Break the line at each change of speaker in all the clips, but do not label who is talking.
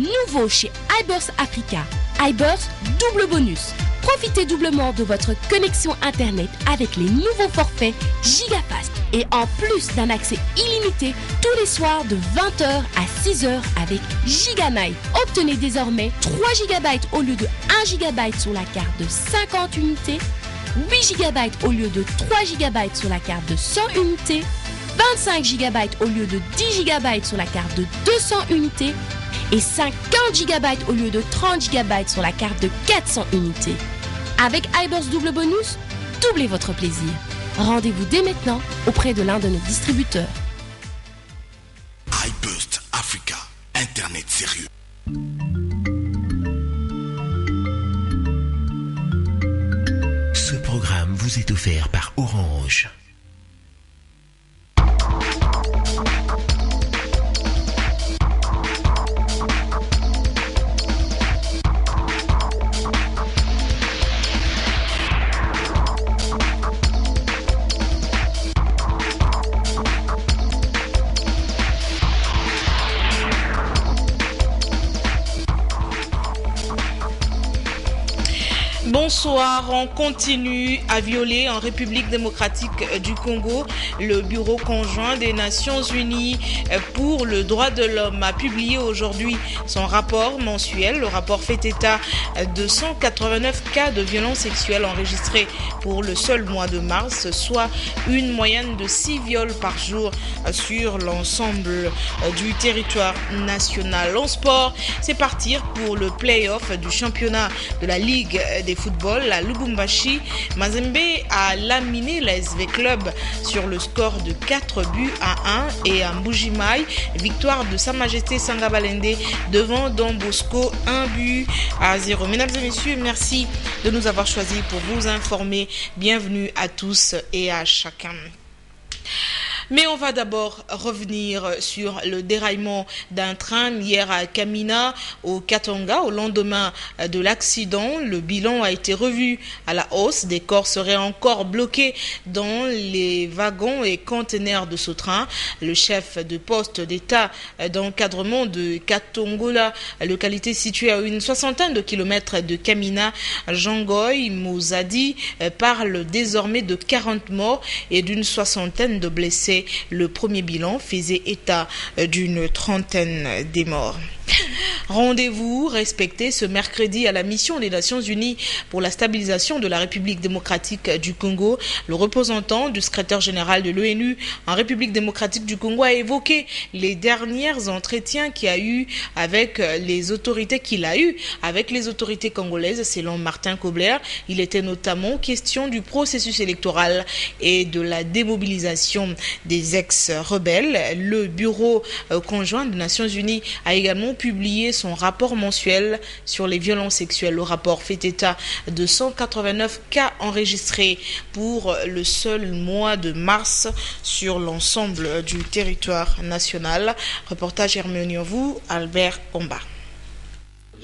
Nouveau chez iBurst Africa, iBurst double bonus. Profitez doublement de votre connexion Internet avec les nouveaux forfaits GigaFast. Et en plus d'un accès illimité tous les soirs de 20h à 6h avec GigaNight. Obtenez désormais 3 GB au lieu de 1 GB sur la carte de 50 unités, 8 GB au lieu de 3 GB sur la carte de 100 unités, 25 GB au lieu de 10 GB sur la carte de 200 unités et 50 GB au lieu de 30 GB sur la carte de 400 unités. Avec iBurst double bonus, doublez votre plaisir. Rendez-vous dès maintenant auprès de l'un de nos distributeurs.
iBurst Africa, Internet sérieux.
Ce programme vous est offert par Orange.
Bonsoir, on continue à violer en République démocratique du Congo. Le Bureau conjoint des Nations Unies pour le droit de l'homme a publié aujourd'hui son rapport mensuel. Le rapport fait état de 189 cas de violences sexuelles enregistrés pour le seul mois de mars, soit une moyenne de 6 viols par jour sur l'ensemble du territoire national. En sport, c'est partir pour le play-off du championnat de la Ligue des football. À Lubumbashi, Mazembe a laminé la SV Club sur le score de 4 buts à 1 et à Mbujimaï, victoire de Sa Majesté Sangabalende devant Don Bosco, 1 but à 0. Mesdames et messieurs, merci de nous avoir choisis pour vous informer. Bienvenue à tous et à chacun. Mais on va d'abord revenir sur le déraillement d'un train hier à Kamina, au Katanga, au lendemain de l'accident. Le bilan a été revu à la hausse. Des corps seraient encore bloqués dans les wagons et conteneurs de ce train. Le chef de poste d'État d'encadrement de Katongola, localité située à une soixantaine de kilomètres de Kamina, Jangoy Mouzadi, parle désormais de 40 morts et d'une soixantaine de blessés. Le premier bilan faisait état d'une trentaine des morts. Rendez-vous respecté ce mercredi à la mission des Nations Unies pour la stabilisation de la République démocratique du Congo. Le représentant du secrétaire général de l'ONU en République démocratique du Congo a évoqué les derniers entretiens qu'il a eu avec les autorités congolaises. Selon Martin Kobler, il était notamment question du processus électoral et de la démobilisation des ex-rebelles. Le bureau conjoint des Nations Unies a également publié son rapport mensuel sur les violences sexuelles. Le rapport fait état de 189 cas enregistrés pour le seul mois de mars sur l'ensemble du territoire national. Reportage Herméoniovu, Albert Omba.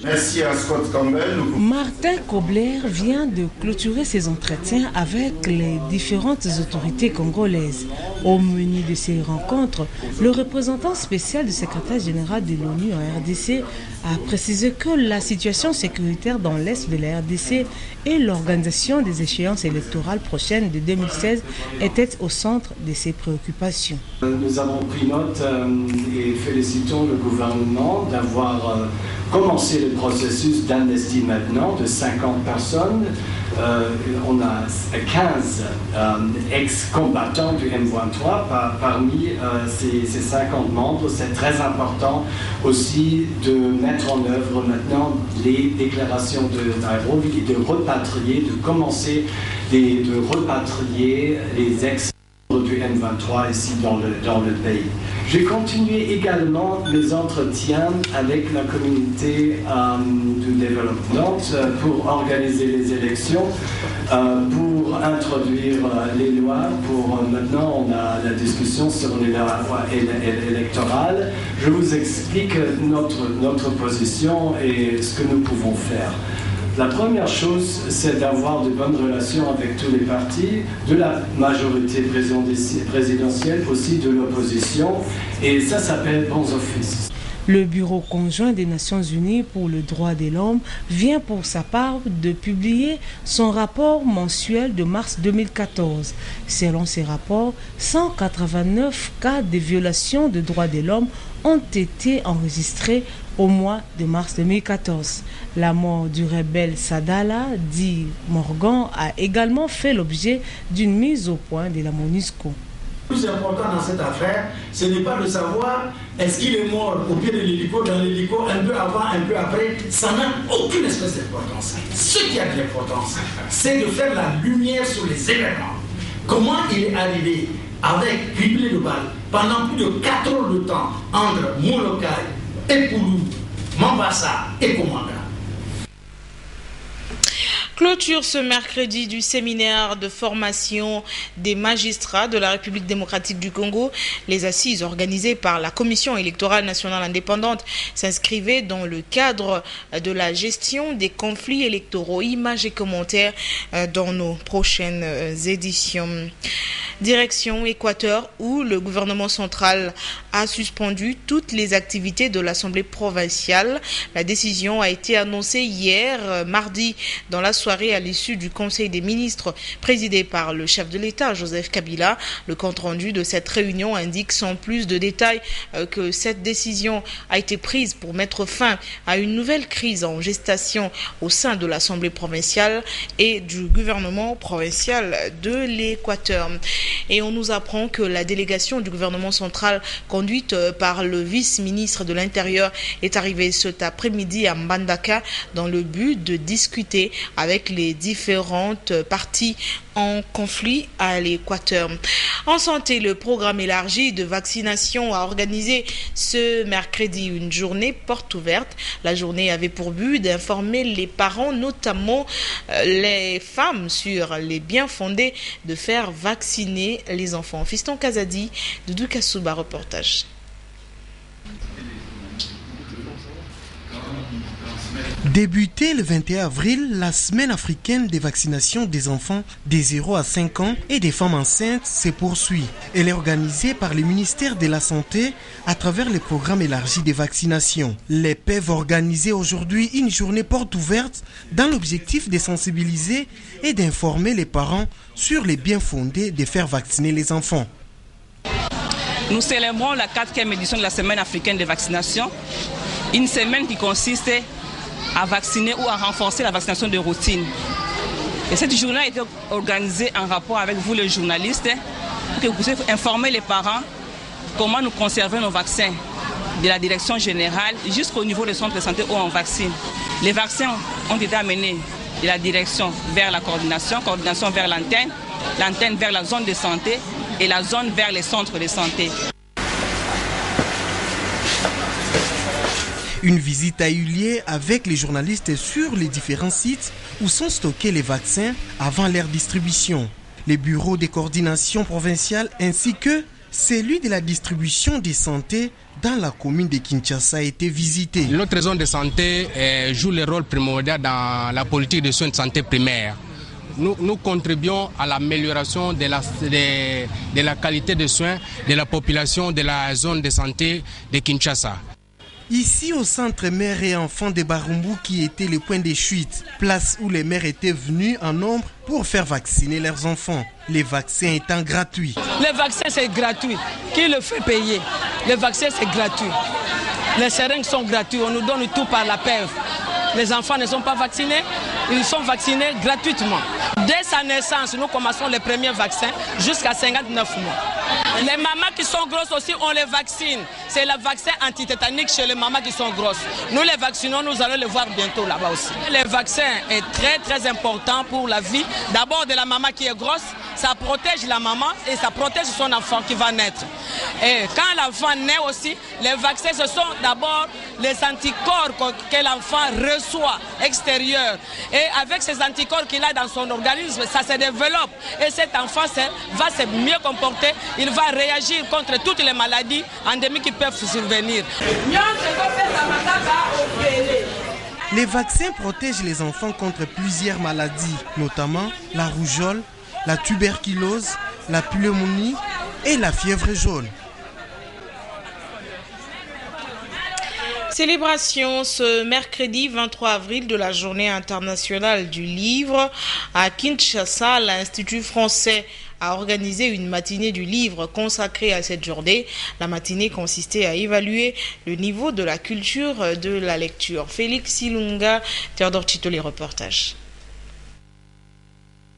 Merci à Scott Campbell.
Martin Kobler vient de clôturer ses entretiens avec les différentes autorités congolaises. Au menu de ces rencontres, le représentant spécial du secrétaire général de l'ONU en RDC a précisé que la situation sécuritaire dans l'est de la RDC et l'organisation des échéances électorales prochaines de 2016 étaient au centre de ses préoccupations.
Nous avons pris note et félicitons le gouvernement d'avoir commencé le processus d'amnistie maintenant de 50 personnes. On a 15 ex-combattants du M23 parmi ces 50 membres. C'est très important aussi de mettre en œuvre maintenant les déclarations de Nairobi et de commencer de repatrier les ex du M23 ici dans le pays. J'ai continué également mes entretiens avec la communauté du développement pour organiser les élections, pour introduire les lois. Maintenant, on a la discussion sur les lois électorales. Je vous explique notre position et ce que nous pouvons faire. La première chose, c'est d'avoir de bonnes relations avec tous les partis, de la majorité présidentielle, aussi de l'opposition, et ça s'appelle bons offices.
Le Bureau conjoint des Nations Unies pour le droit de l'homme vient pour sa part de publier son rapport mensuel de mars 2014. Selon ces rapports, 189 cas de violation des droits de l'homme ont été enregistrés au mois de mars 2014. La mort du rebelle Sadala, dit Morgan, a également fait l'objet d'une mise au point de la MONUSCO.
Le plus important dans cette affaire, ce n'est pas de savoir est-ce qu'il est mort au pied de l'hélico, dans l'hélico, un peu avant, un peu après. Ça n'a aucune espèce d'importance. Ce qui a de l'importance, c'est de faire la lumière sur les événements. Comment il est arrivé avec criblé de balles pendant plus de 4 heures de temps entre Molokai, Epoulou, Mambasa et Komanda.
Clôture ce mercredi du séminaire de formation des magistrats de la République démocratique du Congo. Les assises organisées par la Commission électorale nationale indépendante s'inscrivaient dans le cadre de la gestion des conflits électoraux. Images et commentaires dans nos prochaines éditions. Direction Équateur, où le gouvernement central a suspendu toutes les activités de l'Assemblée provinciale. La décision a été annoncée hier, mardi, dans la soirée à l'issue du Conseil des ministres présidé par le chef de l'État, Joseph Kabila. Le compte-rendu de cette réunion indique sans plus de détails que cette décision a été prise pour mettre fin à une nouvelle crise en gestation au sein de l'Assemblée provinciale et du gouvernement provincial de l'Équateur. Et on nous apprend que la délégation du gouvernement central conduite par le vice-ministre de l'Intérieur est arrivée cet après-midi à Mbandaka dans le but de discuter avec les différentes parties en conflit à l'Équateur. En santé, le programme élargi de vaccination a organisé ce mercredi une journée porte ouverte. La journée avait pour but d'informer les parents, notamment les femmes, sur les biens fondés de faire vacciner les enfants. Fiston Kazadi, Doudou Kassouba, reportage.
Débutée le 21 avril, la semaine africaine des vaccinations des enfants des 0 à 5 ans et des femmes enceintes se poursuit. Elle est organisée par le ministère de la Santé à travers le programme élargi des vaccinations. Les peuvent organiser aujourd'hui une journée porte ouverte dans l'objectif de sensibiliser et d'informer les parents sur les biens fondés de faire vacciner les enfants.
Nous célébrons la 4e édition de la semaine africaine des vaccinations, une semaine qui consiste à vacciner ou à renforcer la vaccination de routine. Et cette journée a été organisée en rapport avec vous les journalistes pour que vous puissiez informer les parents comment nous conservons nos vaccins de la direction générale jusqu'au niveau des centres de santé où on vaccine. Les vaccins ont été amenés de la direction vers la coordination, coordination vers l'antenne, l'antenne vers la zone de santé et la zone vers les centres de santé.
Une visite a eu lieu avec les journalistes sur les différents sites où sont stockés les vaccins avant leur distribution. Les bureaux de coordination provinciale ainsi que celui de la distribution des santé dans la commune de Kinshasa a été visité.
Notre zone de santé joue le rôle primordial dans la politique de soins de santé primaire. Nous contribuons à l'amélioration de la qualité de soins de la population de la zone de santé de Kinshasa.
Ici au centre mère et enfants de Barumbu qui était le point de chute, place où les mères étaient venues en nombre pour faire vacciner leurs enfants, les vaccins étant gratuits.
Les vaccins c'est gratuit, qui le fait payer? Les vaccins c'est gratuit, les seringues sont gratuites, on nous donne tout par la PEV. Les enfants ne sont pas vaccinés, ils sont vaccinés gratuitement. Dès sa naissance, nous commençons les premiers vaccins jusqu'à 59 mois. Les mamans qui sont grosses aussi, on les vaccine. C'est le vaccin antitétanique chez les mamans qui sont grosses. Nous les vaccinons, nous allons les voir bientôt là-bas aussi. Le vaccin est très très important pour la vie. D'abord de la maman qui est grosse, ça protège la maman et ça protège son enfant qui va naître. Et quand l'enfant naît aussi, les vaccins, ce sont d'abord les anticorps que l'enfant reçoit extérieurs. Et avec ces anticorps qu'il a dans son organisme, ça se développe. Et cet enfant va se mieux comporter, il va réagir contre toutes les maladies endémiques qui peuvent survenir.
Les vaccins protègent les enfants contre plusieurs maladies, notamment la rougeole, la tuberculose, la pneumonie et la fièvre jaune.
Célébration ce mercredi 23 avril de la Journée internationale du livre. À Kinshasa, l'Institut français a organisé une matinée du livre consacrée à cette journée. La matinée consistait à évaluer le niveau de la culture de la lecture. Félix Ilunga, Théodore Chito, les reportages.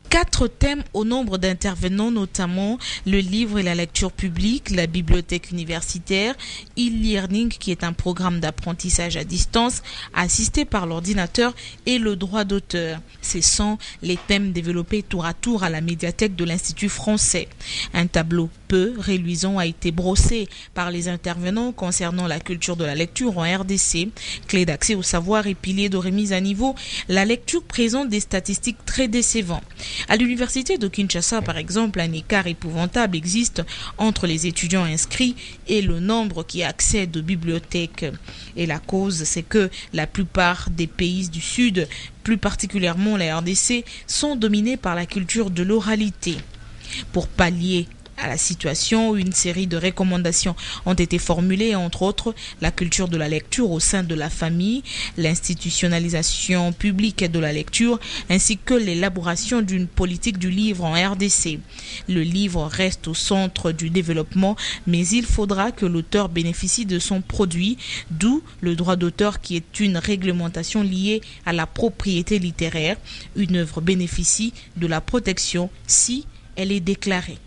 4 thèmes au nombre d'intervenants, notamment le livre et la lecture publique, la bibliothèque universitaire, e-learning qui est un programme d'apprentissage à distance assisté par l'ordinateur et le droit d'auteur. Ce sont les thèmes développés tour à tour à la médiathèque de l'Institut français. Un tableau peu reluisant a été brossé par les intervenants concernant la culture de la lecture en RDC. Clé d'accès au savoir et pilier de remise à niveau, la lecture présente des statistiques très décevantes. À l'université de Kinshasa, par exemple, un écart épouvantable existe entre les étudiants inscrits et le nombre qui accèdent aux bibliothèques. Et la cause, c'est que la plupart des pays du Sud, plus particulièrement la RDC, sont dominés par la culture de l'oralité. Pour pallier à la situation, une série de recommandations ont été formulées, entre autres la culture de la lecture au sein de la famille, l'institutionnalisation publique de la lecture, ainsi que l'élaboration d'une politique du livre en RDC. Le livre reste au centre du développement, mais il faudra que l'auteur bénéficie de son produit, d'où le droit d'auteur qui est une réglementation liée à la propriété littéraire. Une œuvre bénéficie de la protection si elle est déclarée.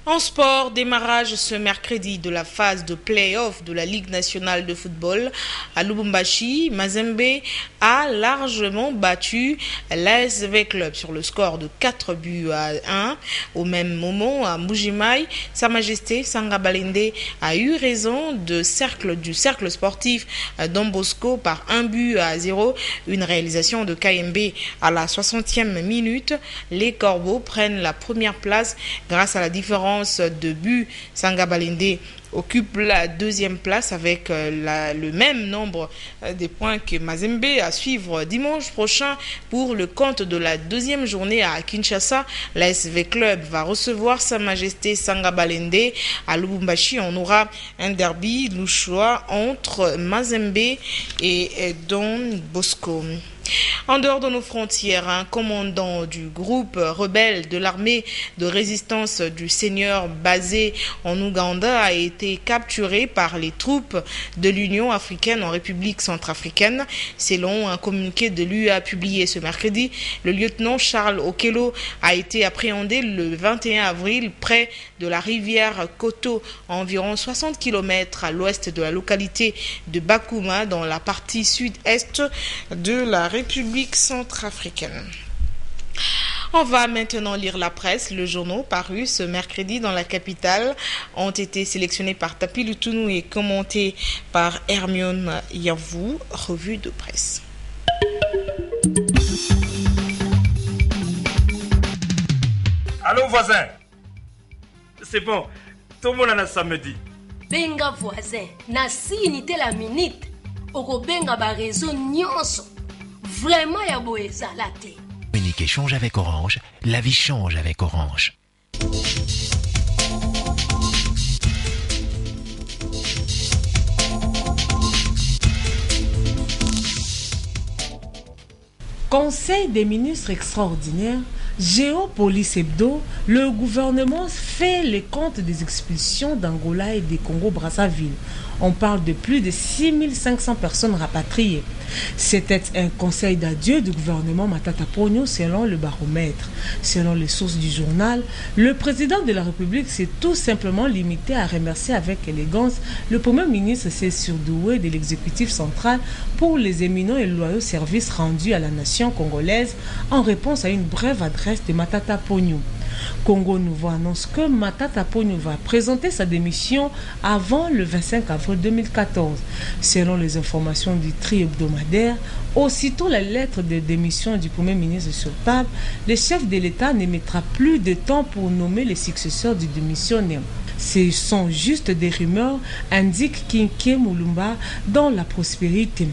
En sport, démarrage ce mercredi de la phase de play-off de la Ligue nationale de football à Lubumbashi. Mazembe a largement battu l'ASV Club sur le score de 4-1. Au même moment, à Mbuji-Mayi, Sa Majesté Sanga Balende a eu raison du cercle sportif Don Bosco par 1-0. Une réalisation de KMB à la 60e minute. Les Corbeaux prennent la première place grâce à la différence de but. Sanga Balende occupe la deuxième place avec le même nombre de points que Mazembe, à suivre dimanche prochain pour le compte de la deuxième journée à Kinshasa. L'ASV Club va recevoir Sa Majesté Sanga Balende. À Lubumbashi, on aura un derby louchois entre Mazembe et Don Bosco. En dehors de nos frontières, un commandant du groupe rebelle de l'armée de résistance du Seigneur basé en Ouganda a été capturé par les troupes de l'Union africaine en République centrafricaine. Selon un communiqué de l'UA publié ce mercredi, le lieutenant Charles Okello a été appréhendé le 21 avril près de la rivière Koto, à environ 60 km à l'ouest de la localité de Bakuma, dans la partie sud-est de la République centrafricaine. On va maintenant lire la presse. Les journaux parus ce mercredi dans la capitale ont été sélectionnés par Tapi Lutunou et commentés par Hermione Yavou. Revue de presse.
Allô voisin, c'est bon, tout le monde en a samedi.
Benga voisin, na si unité la minute, oko benga ba réseau nyonso. Vraiment ya boeza la té.
Communiquer change avec Orange, la vie change avec Orange.
Conseil des ministres extraordinaire, Géopolice Hebdo, le gouvernement fait les comptes des expulsions d'Angola et des Congo-Brazzaville. On parle de plus de 6500 personnes rapatriées. C'était un conseil d'adieu du gouvernement Matata Ponyo selon le baromètre. Selon les sources du journal, le président de la République s'est tout simplement limité à remercier avec élégance le premier ministre Cécile Doué de l'exécutif central pour les éminents et loyaux services rendus à la nation congolaise en réponse à une brève adresse de Matata Ponyo. Congo Nouveau annonce que Matata Ponyo va présenter sa démission avant le 25 avril 2014. Selon les informations du tri hebdomadaire, aussitôt la lettre de démission du Premier ministre sur table, le chef de l'État ne mettra plus de temps pour nommer les successeurs du démissionnaire. Ce sont juste des rumeurs, indique Kinké Moulumba dans La Prospérité.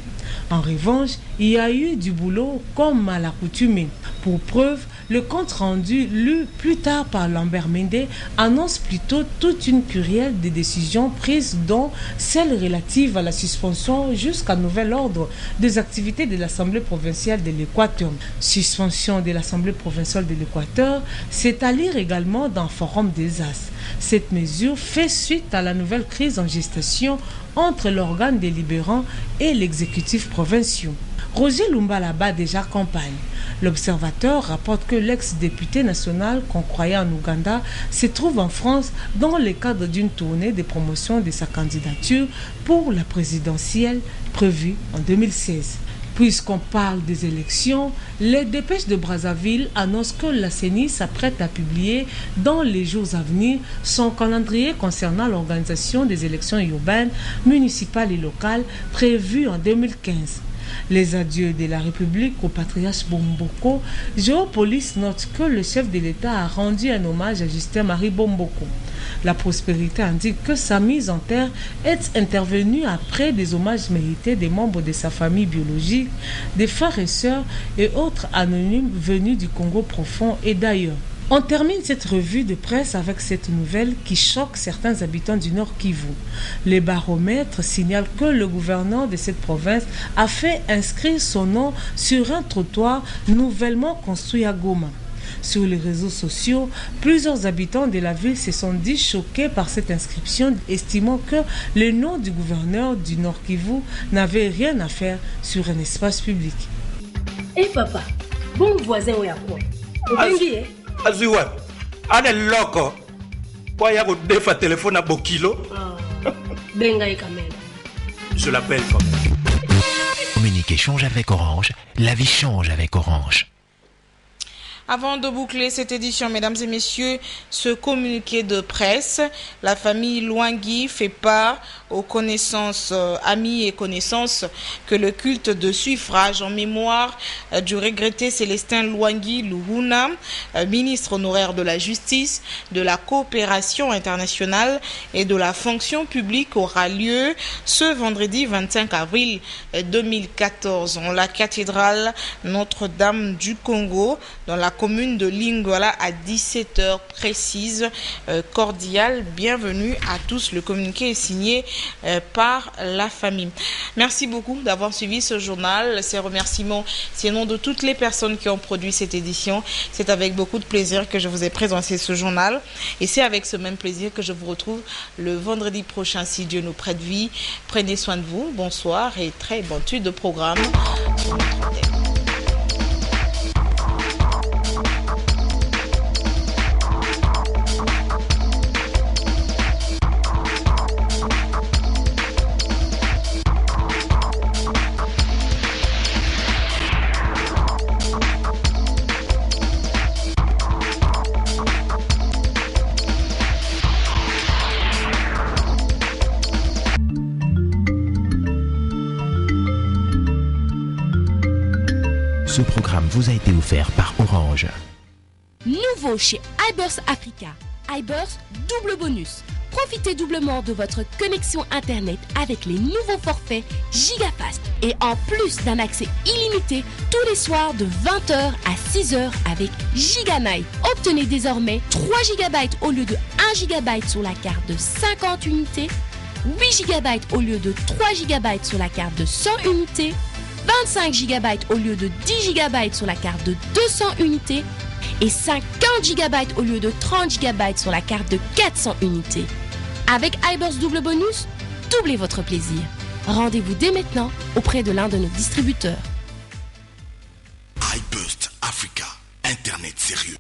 En revanche, il y a eu du boulot comme à l'accoutumée. Pour preuve, Le compte rendu lu plus tard par Lambert Mende annonce plutôt toute une kyrielle de décisions prises, dont celle relative à la suspension jusqu'à nouvel ordre des activités de l'Assemblée provinciale de l'Équateur. Suspension de l'Assemblée provinciale de l'Équateur, c'est à lire également dans Forum des As. Cette mesure fait suite à la nouvelle crise en gestation entre l'organe délibérant et l'exécutif provincial. Roger Lumbala bat déjà campagne. L'Observateur rapporte que l'ex-député national qu'on croyait en Ouganda se trouve en France dans le cadre d'une tournée de promotion de sa candidature pour la présidentielle prévue en 2016. Puisqu'on parle des élections, les dépêches de Brazzaville annoncent que la CENI s'apprête à publier dans les jours à venir son calendrier concernant l'organisation des élections urbaines, municipales et locales prévues en 2015. Les adieux de la République au patriarche Bomboko, Géopolis note que le chef de l'État a rendu un hommage à Justin-Marie Bomboko. La Prospérité indique que sa mise en terre est intervenue après des hommages mérités des membres de sa famille biologique, des frères et sœurs et autres anonymes venus du Congo profond et d'ailleurs. On termine cette revue de presse avec cette nouvelle qui choque certains habitants du Nord Kivu. Les baromètres signalent que le gouverneur de cette province a fait inscrire son nom sur un trottoir nouvellement construit à Goma. Sur les réseaux sociaux, plusieurs habitants de la ville se sont dit choqués par cette inscription, estimant que le nom du gouverneur du Nord Kivu n'avait rien à faire sur un espace public.
Eh papa, bon voisin ou y'a quoi?
Azuwa, ane loko. Kwa yako defa téléphone à Bokilo.
Benga Kamel.
Je l'appelle comme.
Communiquer change avec Orange, la vie change avec Orange.
Avant de boucler cette édition, mesdames et messieurs, ce communiqué de presse, la famille Lwangui fait part aux connaissances, amis et connaissances, que le culte de suffrage en mémoire du regretté Célestin Lwangui Luhuna, ministre honoraire de la Justice, de la Coopération internationale et de la fonction publique aura lieu ce vendredi 25 avril 2014 en la cathédrale Notre-Dame du Congo, dans la commune de Lingwala à 17h précise. Cordial bienvenue à tous. Le communiqué est signé par la famille. Merci beaucoup d'avoir suivi ce journal. Ces remerciements, c'est au nom de toutes les personnes qui ont produit cette édition. C'est avec beaucoup de plaisir que je vous ai présenté ce journal. Et c'est avec ce même plaisir que je vous retrouve le vendredi prochain, si Dieu nous prête vie. Prenez soin de vous. Bonsoir et très bonne suite de programme.
Ce programme vous a été offert par Orange.
Nouveau chez iBurst Africa, iBurst double bonus. Profitez doublement de votre connexion Internet avec les nouveaux forfaits GigaFast. Et en plus d'un accès illimité tous les soirs de 20h à 6h avec GigaNight. Obtenez désormais 3 GB au lieu de 1 GB sur la carte de 50 unités, 8 GB au lieu de 3 GB sur la carte de 100 unités, 25 GB au lieu de 10 GB sur la carte de 200 unités et 50 GB au lieu de 30 GB sur la carte de 400 unités. Avec iBurst double bonus, doublez votre plaisir. Rendez-vous dès maintenant auprès de l'un de nos distributeurs.
iBurst Africa, Internet sérieux.